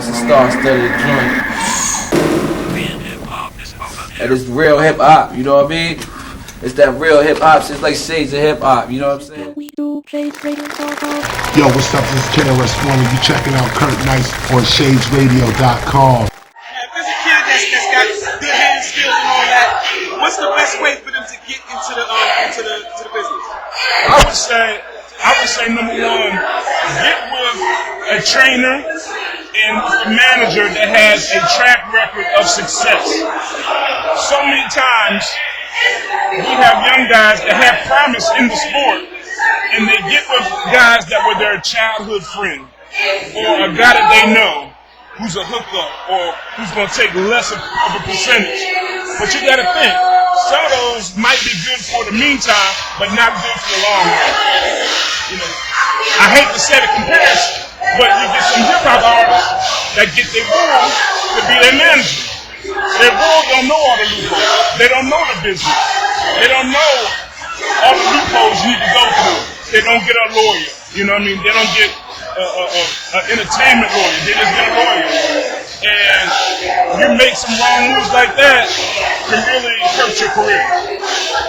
It's a star-studded joint. And it's real hip-hop, you know what I mean? It's that real hip-hop, it's like shades of hip-hop, you know what I'm saying? Yo, what's up? This is KRS-One, and you checking out Kurt Nice on shadesradio.com. If there's a kid that's got good hand skills and all that, what's the best way for them to get into the business? I would say number one, get with a trainer and a manager that has a track record of success. So many times we have young guys that have promise in the sport, and they get with guys that were their childhood friend or a guy that they know who's a hookup or who's going to take less of a percentage. But you got to think, some of those might be good for the meantime, but not good for the long run. You know, I hate to say the comparison, but you get some hip-hop artists that get their bull to be their manager. Their bull don't know all the loopholes. They don't know the business. They don't know all the loopholes you need to go through. They don't get a lawyer. You know what I mean? They don't get an entertainment lawyer. They just get a lawyer. And you make some wrong moves like that can really hurt your career.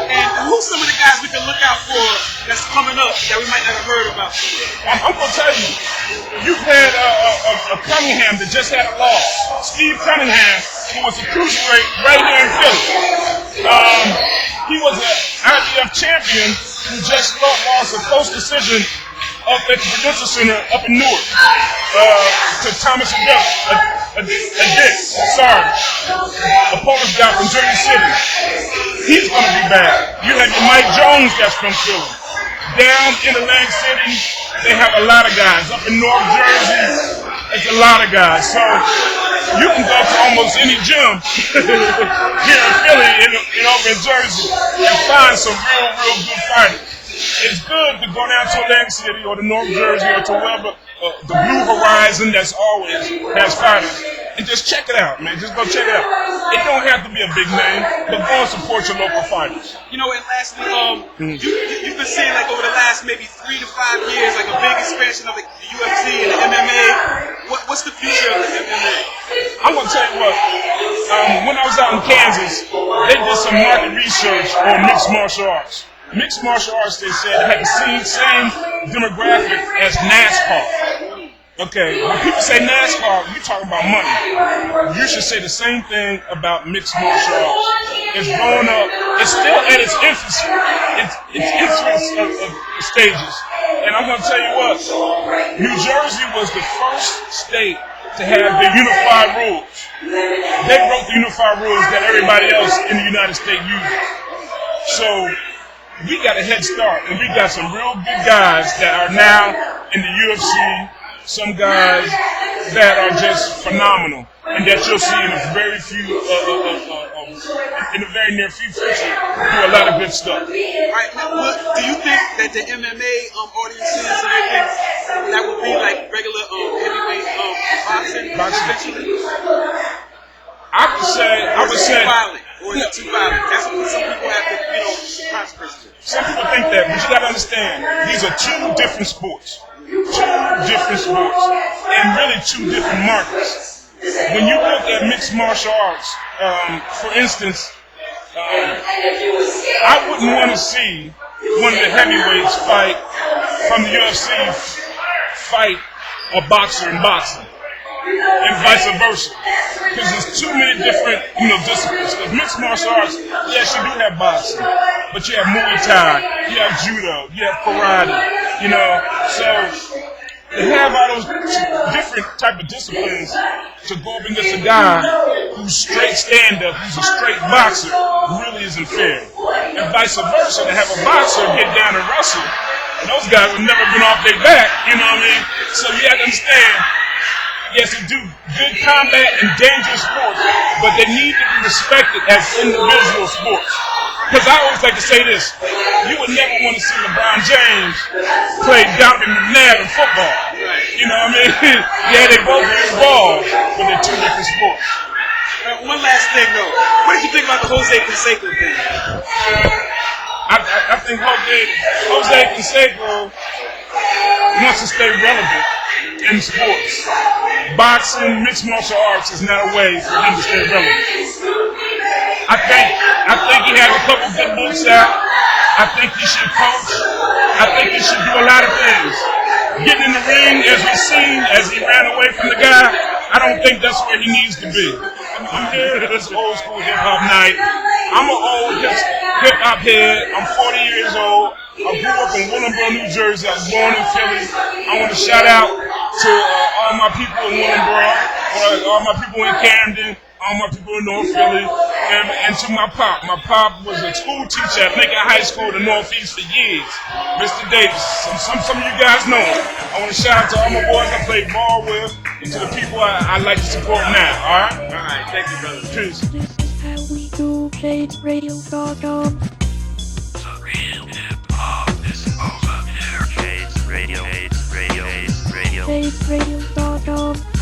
And who's some of the guys we can look out for that's coming up that we might not have heard about? I'm going to tell you, you've had a Cunningham that just had a loss. Steve Cunningham, who was a cruiserweight right here in Philly. He was an IBF champion who just lost a close decision up at the Prudential Center up in Newark to Thomas a Polish guy from Jersey City. He's going to be back. You have your Mike Jones that's from Philly. Down in Atlantic City, they have a lot of guys. Up in North Jersey, there's a lot of guys. So you can go to almost any gym here in Philly and over in Jersey and find some real good fighters. It's good to go down to Atlantic City or to North Jersey or to wherever the Blue Horizon that's always has fighters, and just check it out, man. Just go check it out. It don't have to be a big name, but go and support your local fighters. You know, and lastly, you've been seeing like over the last maybe 3 to 5 years, like a big expansion of the UFC and the MMA. What's the future of the MMA? I'm gonna tell you what. When I was out in Kansas, they did some market research on mixed martial arts. Mixed martial arts, they said, had the same demographic as NASCAR. Okay, when people say NASCAR, you're talking about money. You should say the same thing about mixed martial arts. It's growing up. It's still at its infancy. Its stages. And I'm going to tell you what, New Jersey was the first state to have the unified rules. They wrote the unified rules that everybody else in the United States uses. So we got a head start, and we got some real good guys that are now in the UFC, some guys that are just phenomenal, and that you'll see in a very very near future do a lot of good stuff. Right, now, do you think that the MMA audiences and everything, that would be like regular heavyweight boxing? I would say violent. Or is it too violent? That's what some people have to, consequences. Some people think that, but you got to understand, these are two different sports. And really two different markets. When you look at mixed martial arts, for instance, I wouldn't want to see one of the heavyweights from the UFC fight a boxer in boxing, and vice versa. Because there's too many different, disciplines. Because mixed martial arts, yes, you do have boxing, but you have Muay Thai, you have Judo, you have Karate, So to have all those different type of disciplines to go up against a guy who's straight stand-up, who's a straight boxer, really isn't fair. And vice versa, to have a boxer get down and wrestle, and those guys have never been off their back, you know what I mean? So you have to understand, yes, they do good combat and dangerous sports, but they need to be respected as individual sports. Because I always like to say this, you would never want to see LeBron James play Donovan McNabb in football. You know what I mean? Yeah, they both use balls, but they're two different sports. One last thing though, what did you think about the Jose Canseco thing? I think Jose Canseco wants to stay relevant. in sports. Boxing, mixed martial arts is not a way for him to stay relevant. I think he has a couple good books out. I think he should coach. I think he should do a lot of things. Getting in the ring, as we seen, as he ran away from the guy, I don't think that's where he needs to be. I'm here at this old school hip hop night. I'm an old hip hop head. I'm 40 years old. I grew up in Willingboro, New Jersey. I was born in Philly. I want to shout out to all my people in Willingboro, all my people in Camden, all my people in North Philly, and to my pop. My pop was a school teacher at Lincoln High School in the Northeast for years. Mr. Davis. Some of you guys know him. I want to shout out to all my boys I played ball with and to the people I like to support now. All right? All right. Thank you, brother. Peace. This is how we do ShadesRadio.com. The real hip-hop is over here. Shades Radio. ShadesRadio.com.